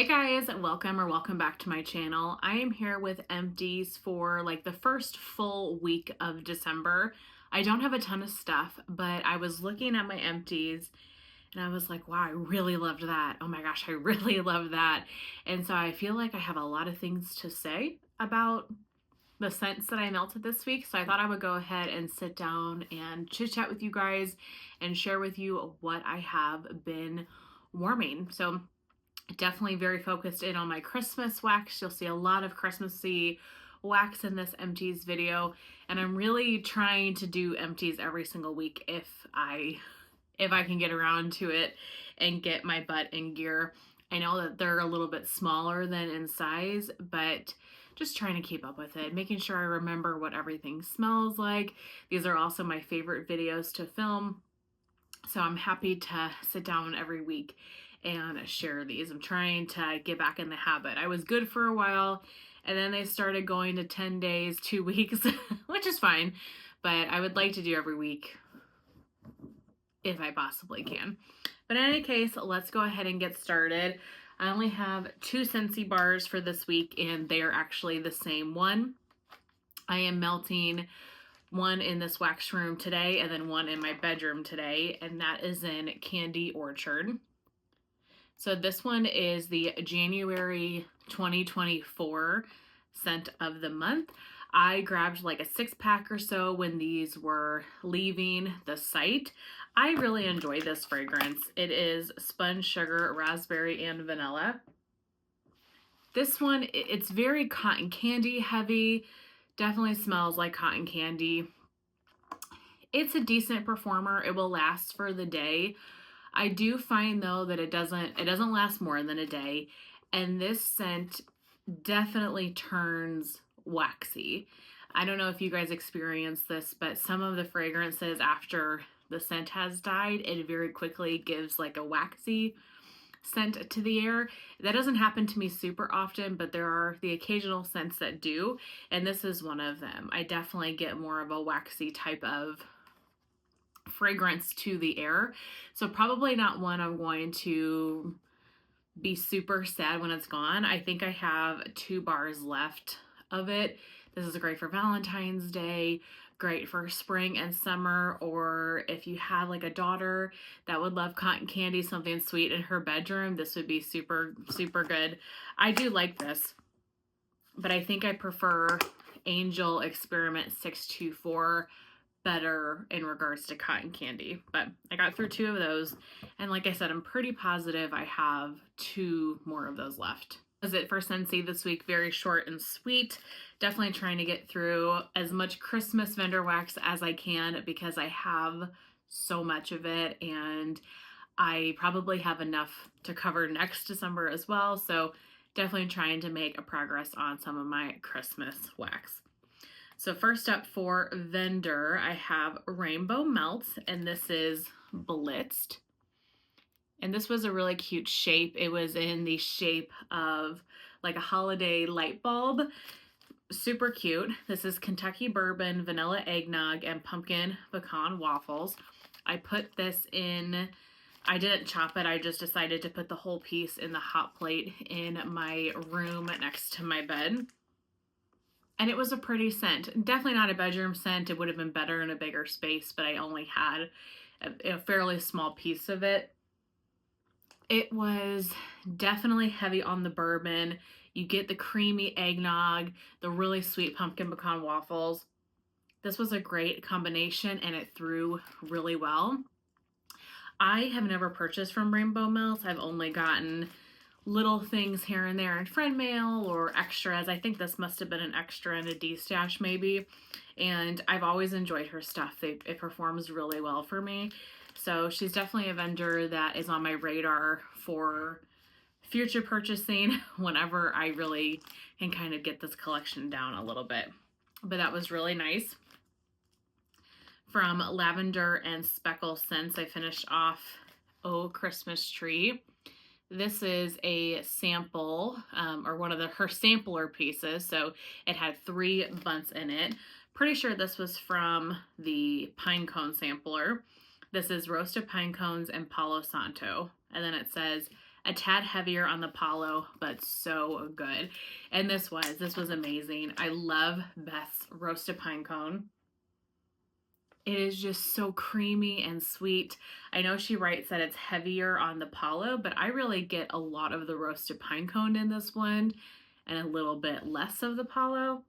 Hey guys, welcome back to my channel. I am here with Empties for like the first full week of December. I don't have a ton of stuff, but I was looking at my Empties and I was like, wow, I really loved that. Oh my gosh, I really love that. And so I feel like I have a lot of things to say about the scents that I melted this week. So I thought I would go ahead and sit down and chit chat with you guys and share with you what I have been warming. So definitely very focused in on my Christmas wax. You'll see a lot of Christmassy wax in this Empties video, and I'm really trying to do Empties every single week if I can get around to it and get my butt in gear. I know that they're a little bit smaller than in size, but just trying to keep up with it, making sure I remember what everything smells like. These are also my favorite videos to film, so I'm happy to sit down every week and share these. I'm trying to get back in the habit. I was good for a while, and then they started going to 10 days, 2 weeks, which is fine, but I would like to do every week if I possibly can. But in any case, let's go ahead and get started. I only have 2 Scentsy bars for this week, and they are actually the same one. I am melting one in this wax room today and then one in my bedroom today, and that is in Candy Orchard. So this one is the January 2024 scent of the month. I grabbed like a 6-pack or so when these were leaving the site. I really enjoy this fragrance. It is sponge sugar, raspberry, and vanilla. This one, it's very cotton candy heavy. Definitely smells like cotton candy. It's a decent performer. It will last for the day. I do find though that it doesn't last more than a day, and this scent definitely turns waxy. I don't know if you guys experience this, but some of the fragrances after the scent has died, it very quickly gives like a waxy scent to the air. That doesn't happen to me super often, but there are the occasional scents that do, and this is one of them. I definitely get more of a waxy type of fragrance to the air. So probably not one I'm going to be super sad when it's gone. I think I have 2 bars left of it. This is great for Valentine's Day, great for spring and summer, or if you have like a daughter that would love cotton candy, something sweet in her bedroom, this would be super, super good. I do like this, but I think I prefer Angel Experiment 624 better in regards to cotton candy. But I got through 2 of those, and like I said, I'm pretty positive I have 2 more of those left. That's it for Scentsy this week. Very short and sweet. Definitely trying to get through as much Christmas vendor wax as I can because I have so much of it, and I probably have enough to cover next December as well. So definitely trying to make a progress on some of my Christmas wax. So first up for Vendor, I have Rainbow Melts, and this is Blitzed. And this was a really cute shape. It was in the shape of like a holiday light bulb. Super cute. This is Kentucky Bourbon, Vanilla Eggnog, and Pumpkin Pecan Waffles. I put this in, I didn't chop it, I just decided to put the whole piece in the hot plate in my room next to my bed. And it was a pretty scent. Definitely not a bedroom scent. It would have been better in a bigger space, but I only had a fairly small piece of it. It was definitely heavy on the bourbon. You get the creamy eggnog, the really sweet pumpkin pecan waffles. This was a great combination, and it threw really well. I have never purchased from Rainbow Melts. I've only gotten little things here and there in friend mail or extras. I think this must have been an extra in a D-stash maybe. And I've always enjoyed her stuff. It performs really well for me. So she's definitely a vendor that is on my radar for future purchasing whenever I really can kind of get this collection down a little bit. But that was really nice. From Lavender and Speckles scents, I finished off Oh Christmas Tree. This is a sample, or one of her sampler pieces. So it had 3 bunts in it. Pretty sure this was from the pine cone sampler. This is roasted pine cones and Palo Santo. And then it says A tad heavier on the Palo, but so good. And this was amazing. I love Beth's roasted pine cone. It is just so creamy and sweet. I know she writes that it's heavier on the Palo, but I really get a lot of the roasted pine cone in this blend and a little bit less of the Palo.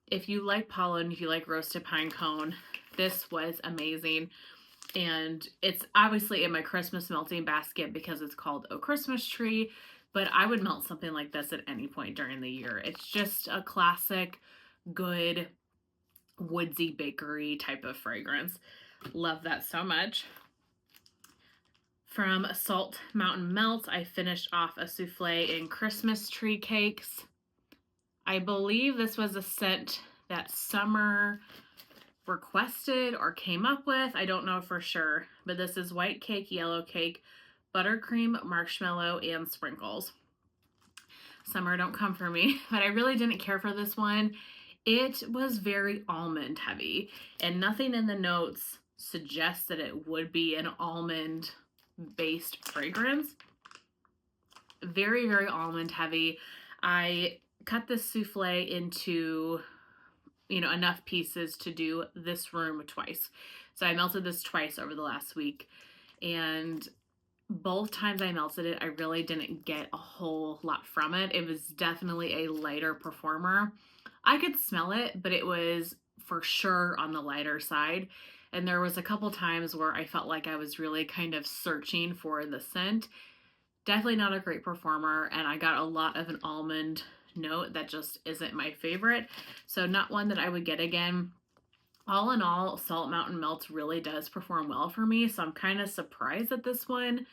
If you like Palo and if you like roasted pine cone, this was amazing. And it's obviously in my Christmas melting basket because it's called a Christmas tree, but I would melt something like this at any point during the year. It's just a classic, good, woodsy bakery type of fragrance. Love that so much. From Salt Mountain Melt, I finished off a souffle in Christmas tree cakes. I believe this was a scent that Summer requested or came up with. I don't know for sure, but this is white cake, yellow cake, buttercream, marshmallow, and sprinkles. Summer, don't come for me, but I really didn't care for this one. It was very almond heavy, and nothing in the notes suggests that it would be an almond based fragrance. Very, very almond heavy. I cut this souffle into, enough pieces to do this room twice. So I melted this twice over the last week, and both times I melted it, I really didn't get a whole lot from it. It was definitely a lighter performer. I could smell it, but it was for sure on the lighter side. And there was a couple times where I felt like I was really kind of searching for the scent. Definitely not a great performer, and I got a lot of an almond note that just isn't my favorite. So not one that I would get again. All in all, Salt Mountain Melt really does perform well for me, so I'm kind of surprised that this one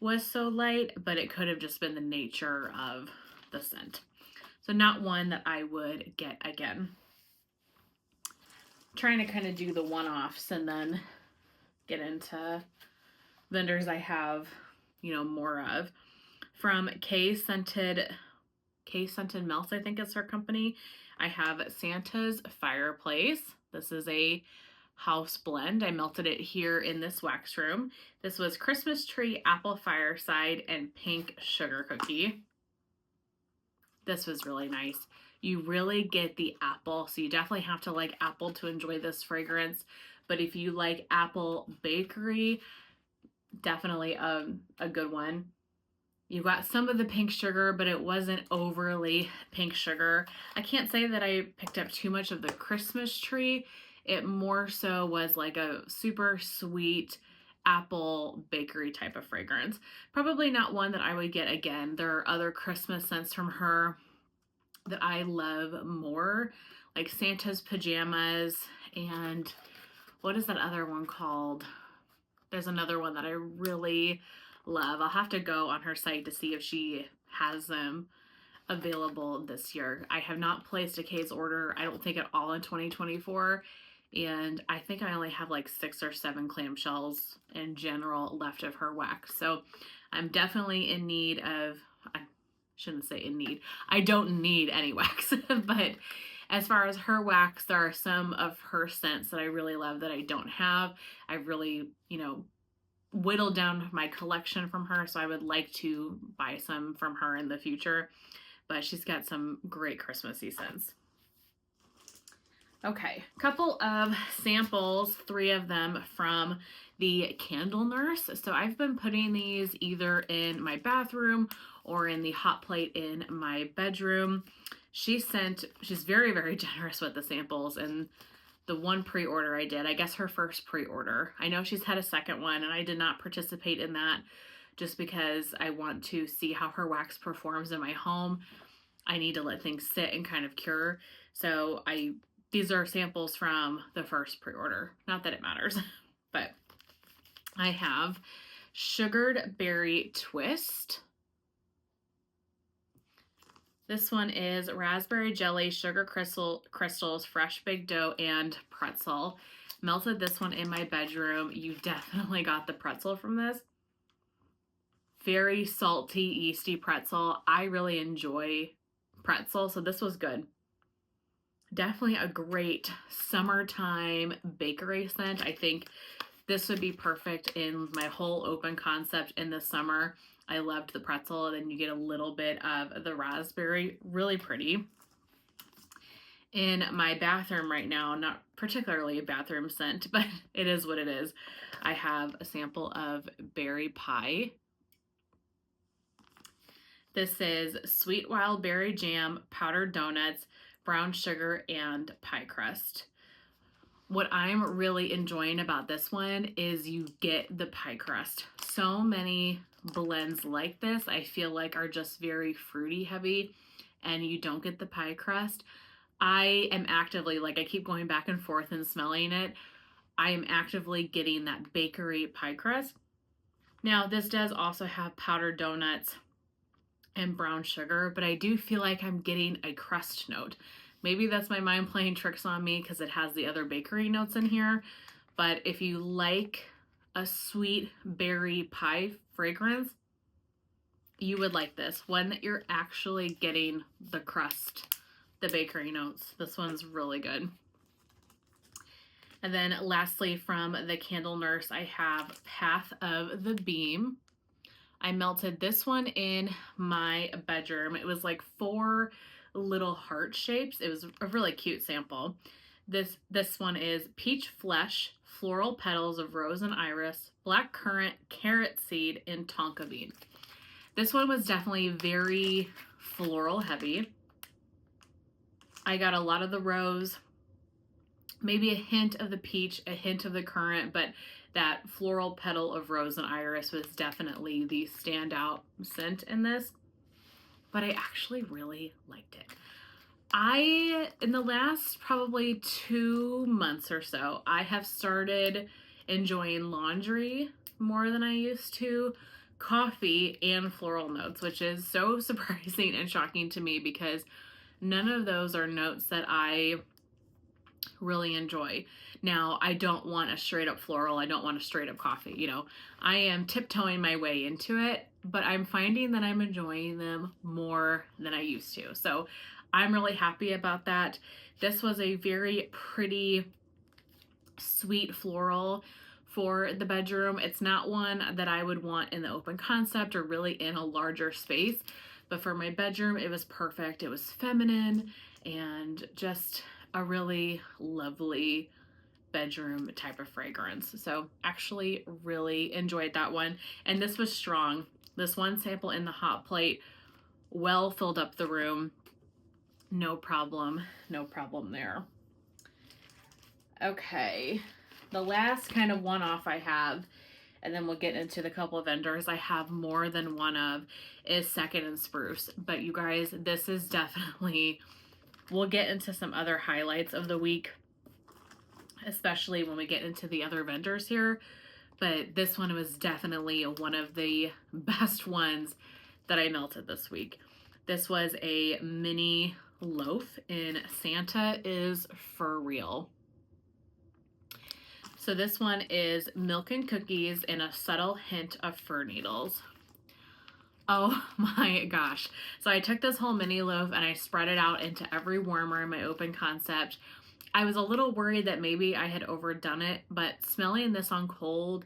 was so light, but it could have just been the nature of the scent. So not one that I would get again. Trying to kind of do the one-offs and then get into vendors I have, more of. From K Scented Melts, I think is her company, I have Santa's Fireplace. This is a house blend. I melted it here in this wax room. This was Christmas tree, apple fireside, and pink sugar cookie. This was really nice. You really get the apple, so you definitely have to like apple to enjoy this fragrance. But if you like apple bakery, definitely a good one. You got some of the pink sugar, but it wasn't overly pink sugar. I can't say that I picked up too much of the Christmas tree. It more so was like a super sweet apple bakery type of fragrance. Probably not one that I would get again. There are other Christmas scents from her that I love more, like Santa's Pajamas, and what is that other one called? There's another one that I really love. I'll have to go on her site to see if she has them available this year. I have not placed a case order, I don't think at all in 2024, and I think I only have like 6 or 7 clamshells in general left of her wax. So I'm definitely in need of, I shouldn't say in need, I don't need any wax, but as far as her wax, there are some of her scents that I really love that I don't have. I really, whittled down my collection from her, so I would like to buy some from her in the future, but she's got some great Christmassy scents. Okay, couple of samples, 3 of them from the Candle Nurse. So I've been putting these either in my bathroom or in the hot plate in my bedroom. She's very, very generous with the samples, and the one pre-order I did, I guess her first pre-order. I know she's had a second one, and I did not participate in that just because I want to see how her wax performs in my home. I need to let things sit and kind of cure. So these are samples from the first pre-order. Not that it matters, but I have Sugared Berry Twist. This one is raspberry jelly, sugar crystals, fresh baked dough, and pretzel. Melted this one in my bedroom. You definitely got the pretzel from this. Very salty, yeasty pretzel. I really enjoy pretzel, so this was good. Definitely a great summertime bakery scent. I think this would be perfect in my whole open concept in the summer. I loved the pretzel, and then you get a little bit of the raspberry. Really pretty. In my bathroom right now, not particularly a bathroom scent, but it is what it is, I have a sample of berry pie. This is sweet wild berry jam, powdered donuts, brown sugar, and pie crust. What I'm really enjoying about this one is you get the pie crust. So many blends like this, I feel like, are just very fruity heavy, and you don't get the pie crust. I am actively, like, I keep going back and forth and smelling it. I am actively getting that bakery pie crust. Now, this does also have powdered donuts and brown sugar, but I do feel like I'm getting a crust note. Maybe that's my mind playing tricks on me because it has the other bakery notes in here. But if you like a sweet berry pie fragrance, you would like this one, that you're actually getting the crust, the bakery notes. This one's really good. And then lastly, from the Candle Nurse, I have Path of the Beam. I melted this one in my bedroom. It was like 4 little heart shapes. It was a really cute sample. This one is peach flesh, floral petals of rose and iris, black currant, carrot seed, and tonka bean. This one was definitely very floral heavy. I got a lot of the rose, maybe a hint of the peach, a hint of the currant, but that floral petal of rose and iris was definitely the standout scent in this. But I actually really liked it. In the last probably 2 months or so, I have started enjoying laundry more than I used to, coffee, and floral notes, which is so surprising and shocking to me because none of those are notes that I really enjoy. Now, I don't want a straight up floral. I don't want a straight up coffee. You know, I am tiptoeing my way into it, but I'm finding that I'm enjoying them more than I used to. So I'm really happy about that. This was a very pretty, sweet floral for the bedroom. It's not one that I would want in the open concept or really in a larger space, but for my bedroom, it was perfect. It was feminine and just a really lovely bedroom type of fragrance. So actually really enjoyed that one. And this was strong. This one sample in the hot plate well filled up the room. No problem there. Okay, the last kind of one-off I have, and then we'll get into the couple of vendors I have more than one of, is Second and Spruce. But you guys, this is definitely, we'll get into some other highlights of the week, especially when we get into the other vendors here. But this one was definitely one of the best ones that I melted this week. This was a mini loaf in Santa is For Real. So this one is milk and cookies and a subtle hint of fir needles. Oh my gosh. So I took this whole mini loaf and I spread it out into every warmer in my open concept. I was a little worried that maybe I had overdone it, but smelling this on cold,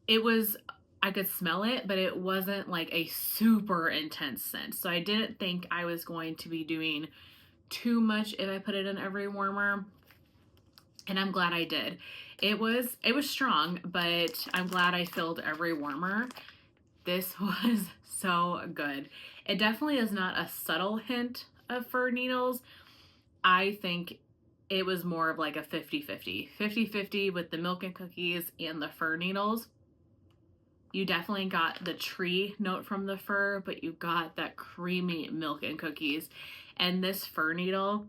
I could smell it, but it wasn't like a super intense scent. So I didn't think I was going to be doing too much if I put it in every warmer. And I'm glad I did. It was strong, but I'm glad I filled every warmer. This was so good. It definitely is not a subtle hint of fir needles. I think it was more of like a 50-50. 50-50 with the milk and cookies and the fir needles. You definitely got the tree note from the fir, but you got that creamy milk and cookies. And this fir needle,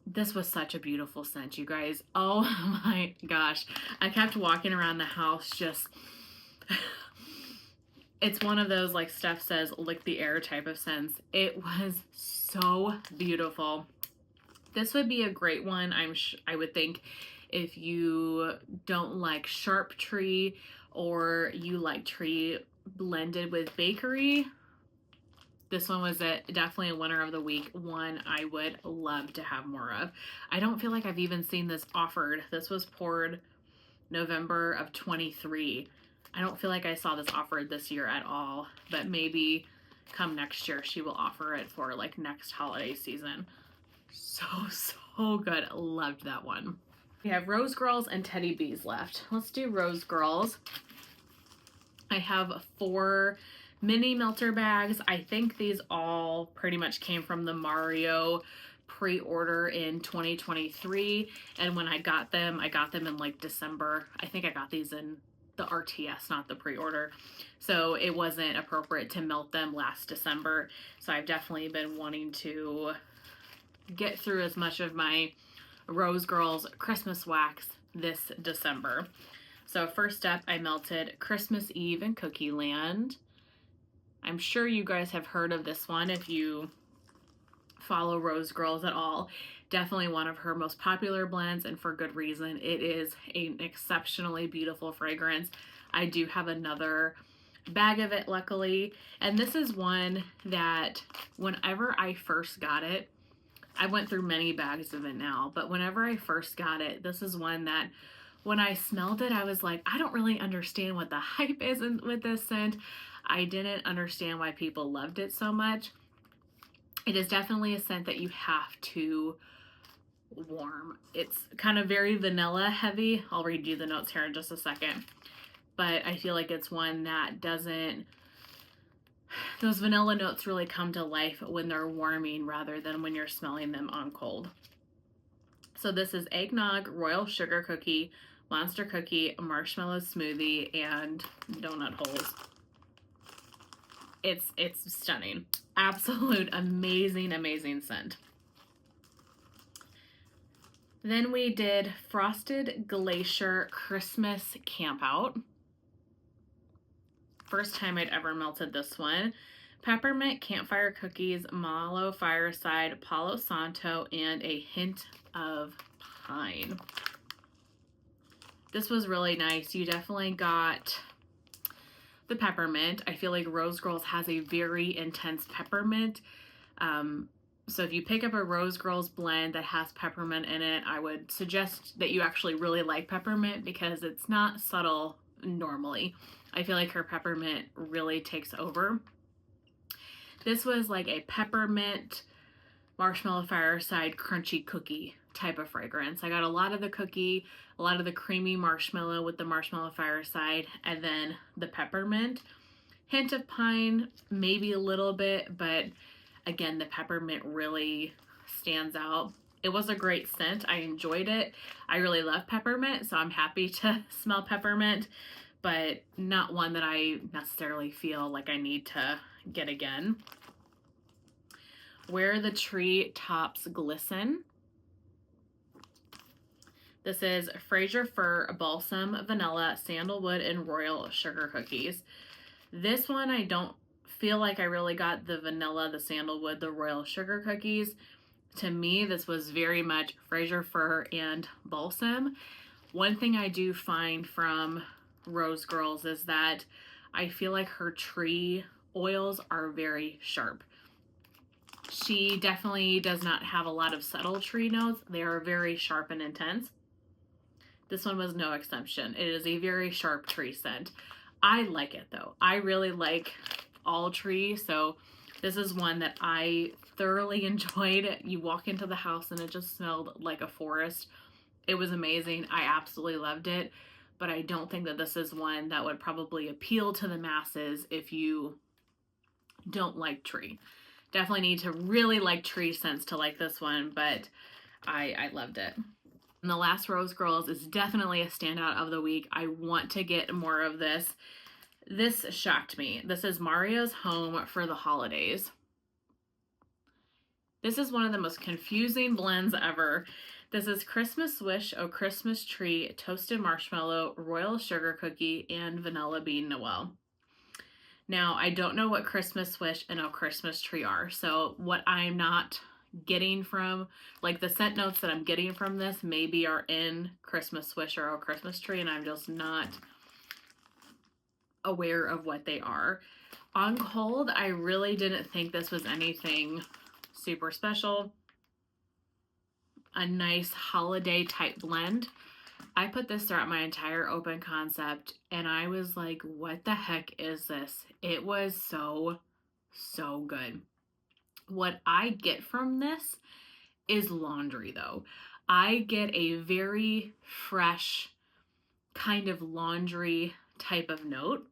this was such a beautiful scent, you guys. Oh my gosh. I kept walking around the house just... It's one of those, like Steph says, lick the air type of scents. It was so beautiful. This would be a great one, I would think, if you don't like sharp tree or you like tree blended with bakery. This one was definitely a winner of the week, one I would love to have more of. I don't feel like I've even seen this offered. This was poured November of 23. I don't feel like I saw this offered this year at all, but maybe come next year she will offer it for like next holiday season. So good. Loved that one. We have Rose Girls and Teddy Bees left. Let's do Rose Girls. I have 4 mini melter bags. I think these all pretty much came from the Mario pre-order in 2023. And when I got them in like December. I think I got these in the RTS, not the pre-order. So it wasn't appropriate to melt them last December. So I've definitely been wanting to get through as much of my Rose Girls Christmas wax this December. So first up, I melted Christmas Eve in Cookie Land. I'm sure you guys have heard of this one if you follow Rose Girls at all. Definitely one of her most popular blends, and for good reason. It is an exceptionally beautiful fragrance. I do have another bag of it, luckily, and this is one that whenever I first got it, I went through many bags of it now, but whenever I first got it, this is one that when I smelled it, I was like, I don't really understand what the hype is with this scent. I didn't understand why people loved it so much. It is definitely a scent that you have to warm. It's kind of very vanilla heavy. I'll read you the notes here in just a second. But I feel like it's one that doesn't, those vanilla notes really come to life when they're warming rather than when you're smelling them on cold. So this is eggnog, royal sugar cookie, monster cookie, marshmallow smoothie, and donut holes. It's stunning. Absolute amazing scent. Then we did Frosted Glacier Christmas Campout. First time I'd ever melted this one. Peppermint campfire cookies, mallow fireside, Palo Santo, and a hint of pine. This was really nice. You definitely got the peppermint. I feel like Rose Girls has a very intense peppermint. So if you pick up a Rose Girls blend that has peppermint in it, I would suggest that you actually really like peppermint because it's not subtle normally. I feel like her peppermint really takes over. This was like a peppermint marshmallow fireside crunchy cookie type of fragrance. I got a lot of the cookie, a lot of the creamy marshmallow with the marshmallow fireside, and then the peppermint. Hint of pine, maybe a little bit, but again, the peppermint really stands out. It was a great scent. I enjoyed it. I really love peppermint, so I'm happy to smell peppermint, but not one that I necessarily feel like I need to get again. Where the Tree Tops Glisten. This is Fraser Fir Balsam Vanilla Sandalwood and Royal Sugar Cookies. This one I don't feel like I really got the vanilla, the sandalwood, the Royal Sugar Cookies. To me, this was very much Fraser Fir and balsam. One thing I do find from Rose Girls is that I feel like her tree oils are very sharp. She definitely does not have a lot of subtle tree notes. They are very sharp and intense. This one was no exception. It is a very sharp tree scent. I like it though. I really like all tree, so this is one that I thoroughly enjoyed. You walk into the house and it just smelled like a forest. It was amazing. I absolutely loved it, but I don't think that this is one that would probably appeal to the masses if you don't like tree. Definitely need to really like tree scents to like this one, but I loved it. And the last Rose Girls is definitely a standout of the week. I want to get more of this. This shocked me. This is Mario's Home for the Holidays. This is one of the most confusing blends ever. This is Christmas Wish, Oh Christmas Tree, Toasted Marshmallow, Royal Sugar Cookie, and Vanilla Bean Noel. Now, I don't know what Christmas Wish and Oh Christmas Tree are, so what I'm not getting from, like the scent notes that I'm getting from this maybe are in Christmas Wish or Oh Christmas Tree, and I'm just not aware of what they are. On cold, I really didn't think this was anything super special. A nice holiday type blend. I put this throughout my entire open concept and I was like, what the heck is this? It was so, so good. What I get from this is laundry though. I get a very fresh kind of laundry type of note.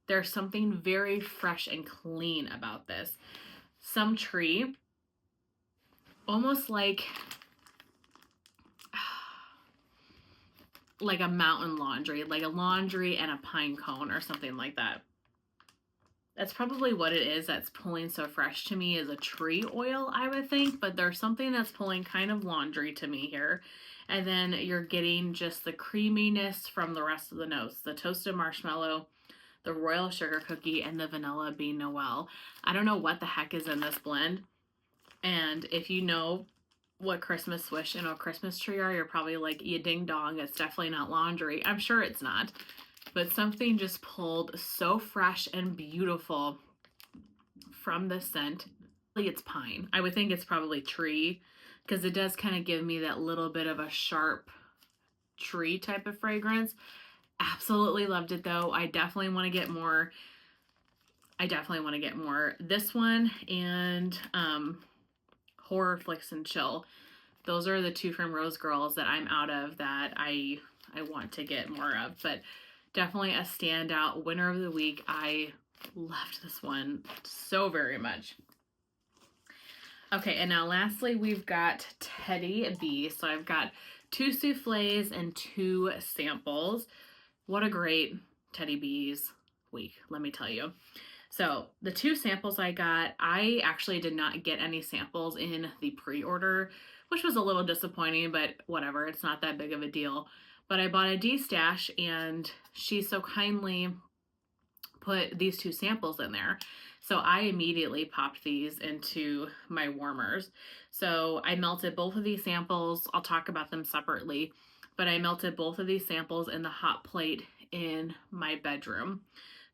There's something very fresh and clean about this. Some tree, almost like a mountain laundry, like a laundry and a pine cone or something like that. That's probably what it is that's pulling so fresh to me, is a tree oil, I would think, but there's something that's pulling kind of laundry to me here. And then you're getting just the creaminess from the rest of the notes, the toasted marshmallow, the royal sugar cookie, and the vanilla bean Noel. I don't know what the heck is in this blend. And if you know what Christmas Swish and a Christmas tree are, you're probably like, you ding dong, it's definitely not laundry. I'm sure it's not. But something just pulled so fresh and beautiful from the scent. It's pine. I would think it's probably tree, because it does kind of give me that little bit of a sharp tree type of fragrance. Absolutely loved it though. I definitely want to get more. This one and Horror Flicks and Chill. Those are the two from Rose Girls that I'm out of that I want to get more of. But definitely a standout winner of the week. I loved this one so very much. Okay, and now lastly, we've got Teddy B. So I've got 2 souffles and 2 samples. What a great Teddy B's week, let me tell you. So the 2 samples I got, I actually did not get any samples in the pre-order, which was a little disappointing, but whatever, it's not that big of a deal. But I bought a D-stash and she so kindly put these 2 samples in there. So I immediately popped these into my warmers. So I melted both of these samples. I'll talk about them separately, but I melted both of these samples in the hot plate in my bedroom.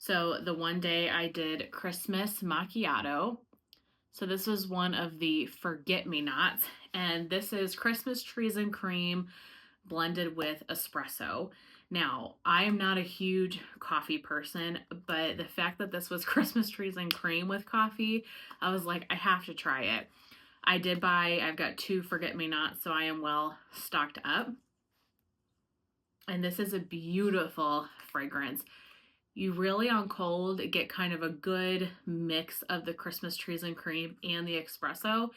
So the one day I did Christmas macchiato. So this was one of the forget-me-nots, and this is Christmas trees and cream blended with espresso. Now, I am not a huge coffee person, but the fact that this was Christmas trees and cream with coffee, I was like, I have to try it. I've got 2 forget-me-nots, so I am well stocked up. And this is a beautiful fragrance. You really on cold get kind of a good mix of the Christmas trees and cream and the espresso.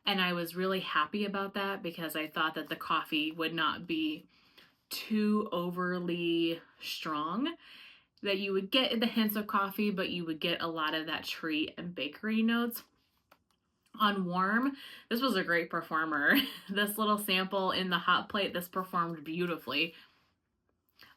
And I was really happy about that because I thought that the coffee would not be too overly strong, that you would get the hints of coffee, but you would get a lot of that tree and bakery notes. On warm, this was a great performer. This little sample in the hot plate, this performed beautifully.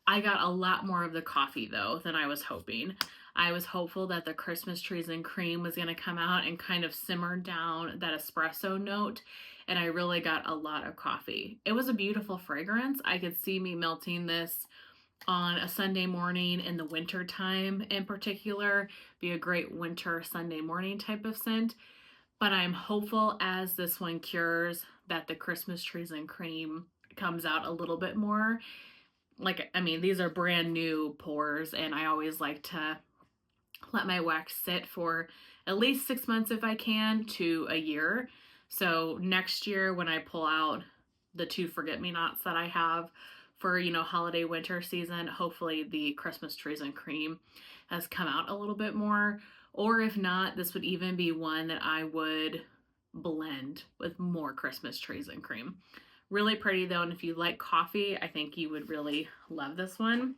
I got a lot more of the coffee though than I was hoping. I was hopeful that the Christmas trees and cream was going to come out and kind of simmer down that espresso note, and I really got a lot of coffee. It was a beautiful fragrance. I could see me melting this on a Sunday morning in the winter time in particular. Be a great winter Sunday morning type of scent. But I'm hopeful as this one cures that the Christmas trees and cream comes out a little bit more. Like, I mean, these are brand new pours, and I always like to let my wax sit for at least 6 months if I can to a year. So next year when I pull out the 2 forget-me-nots that I have for, holiday winter season, hopefully the Christmas trees and cream has come out a little bit more. Or if not, this would even be one that I would blend with more Christmas trees and cream. Really pretty though, and if you like coffee, I think you would really love this one.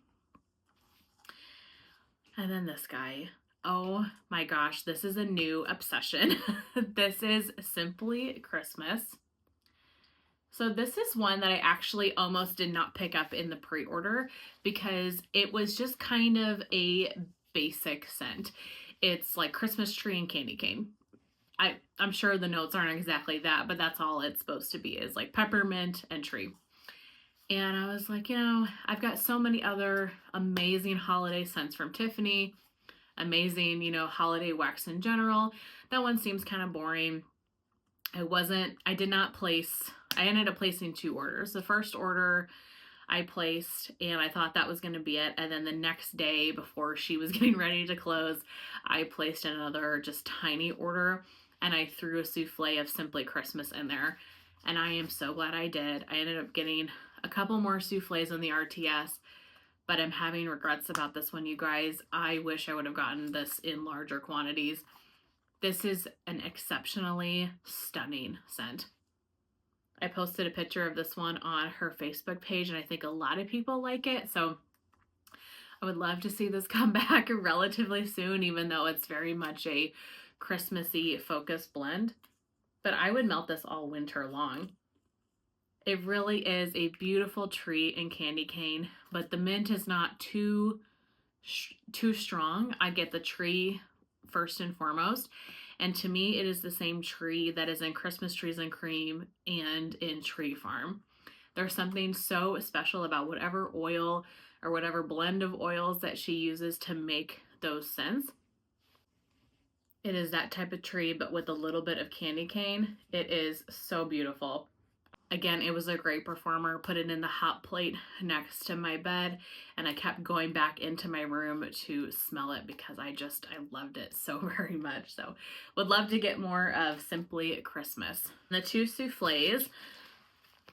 And then this guy. Oh my gosh, this is a new obsession. This is Simply Christmas. So this is one that I actually almost did not pick up in the pre-order because it was just kind of a basic scent. It's like Christmas tree and candy cane. I'm sure the notes aren't exactly that, but that's all it's supposed to be, is like peppermint and tree. And I was like, I've got so many other amazing holiday scents from Tiffany, amazing, holiday wax in general. That one seems kind of boring. I ended up placing 2 orders. The first order, I placed, and I thought that was going to be it. And then the next day, before she was getting ready to close, I placed another just tiny order, and I threw a souffle of Simply Christmas in there. And I am so glad I did. I ended up getting a couple more souffles in the RTS, but I'm having regrets about this one, you guys. I wish I would have gotten this in larger quantities. This is an exceptionally stunning scent. I posted a picture of this one on her Facebook page, and I think a lot of people like it. So I would love to see this come back relatively soon, even though it's very much a Christmassy focused blend. But I would melt this all winter long. It really is a beautiful treat in candy cane, but the mint is not too strong. I get the tree first and foremost. And to me, it is the same tree that is in Christmas Trees and Cream and in Tree Farm. There's something so special about whatever oil or whatever blend of oils that she uses to make those scents. It is that type of tree, but with a little bit of candy cane. It is so beautiful. Again, it was a great performer. Put it in the hot plate next to my bed, and I kept going back into my room to smell it because I loved it so very much. So would love to get more of Simply Christmas. The two souffles,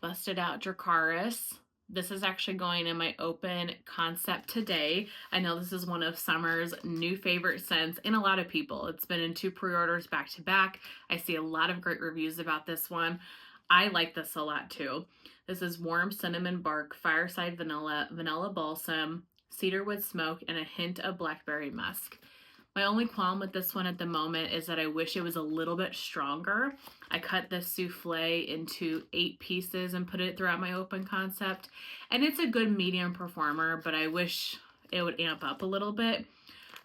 Busted Out Dracarys. This is actually going in my open concept today. I know this is one of summer's new favorite scents in a lot of people. It's been in 2 pre-orders back to back. I see a lot of great reviews about this one. I like this a lot too. This is warm cinnamon bark, fireside vanilla, vanilla balsam, cedarwood smoke, and a hint of blackberry musk. My only qualm with this one at the moment is that I wish it was a little bit stronger. I cut this souffle into 8 pieces and put it throughout my open concept, and it's a good medium performer, but I wish it would amp up a little bit.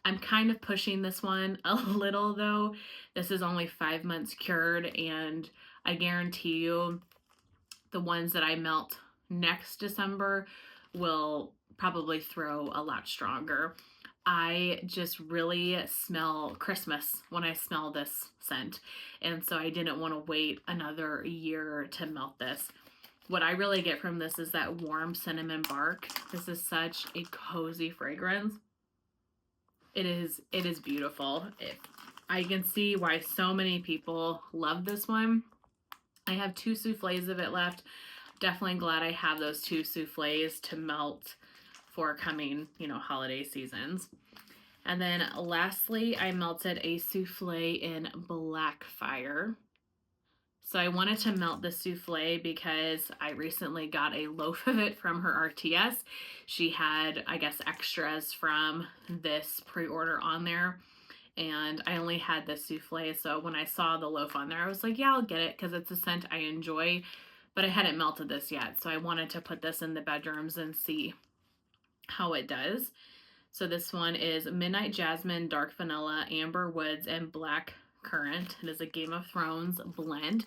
I'm kind of pushing this one a little though. This is only 5 months cured, and I guarantee you the ones that I melt next December will probably throw a lot stronger. I just really smell Christmas when I smell this scent, and so I didn't want to wait another year to melt this. What I really get from this is that warm cinnamon bark. This is such a cozy fragrance. It is beautiful. I can see why so many people love this one. I have 2 souffles of it left. Definitely glad I have those 2 souffles to melt for coming, holiday seasons. And then lastly, I melted a souffle in Blackfire. So I wanted to melt the souffle because I recently got a loaf of it from her RTS. She had, I guess, extras from this pre-order on there, and I only had this souffle. So when I saw the loaf on there, I was like, yeah, I'll get it because it's a scent I enjoy, but I hadn't melted this yet. So I wanted to put this in the bedrooms and see how it does. So this one is Midnight Jasmine, Dark Vanilla, Amber Woods, and Black Currant. It is a Game of Thrones blend.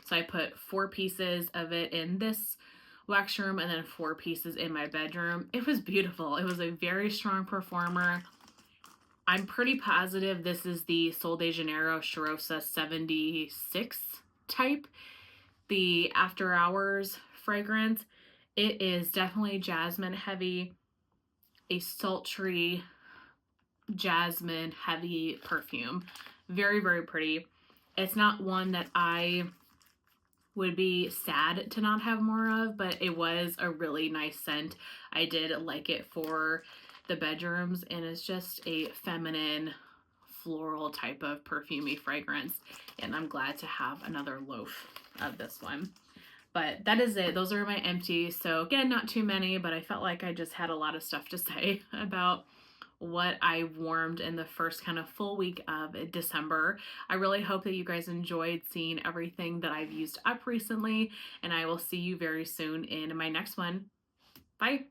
So I put 4 pieces of it in this wax room and then 4 pieces in my bedroom. It was beautiful. It was a very strong performer. I'm pretty positive this is the Sol de Janeiro Charosa 76 type, the After Hours fragrance. It is definitely jasmine heavy, a sultry jasmine heavy perfume. Very, very pretty. It's not one that I would be sad to not have more of, but it was a really nice scent. I did like it for the bedrooms, and it's just a feminine floral type of perfumey fragrance, and I'm glad to have another loaf of this one. But that is it. Those are my empties. So again, not too many, but I felt like I just had a lot of stuff to say about what I warmed in the first kind of full week of December. I really hope that you guys enjoyed seeing everything that I've used up recently, and I will see you very soon in my next one. Bye.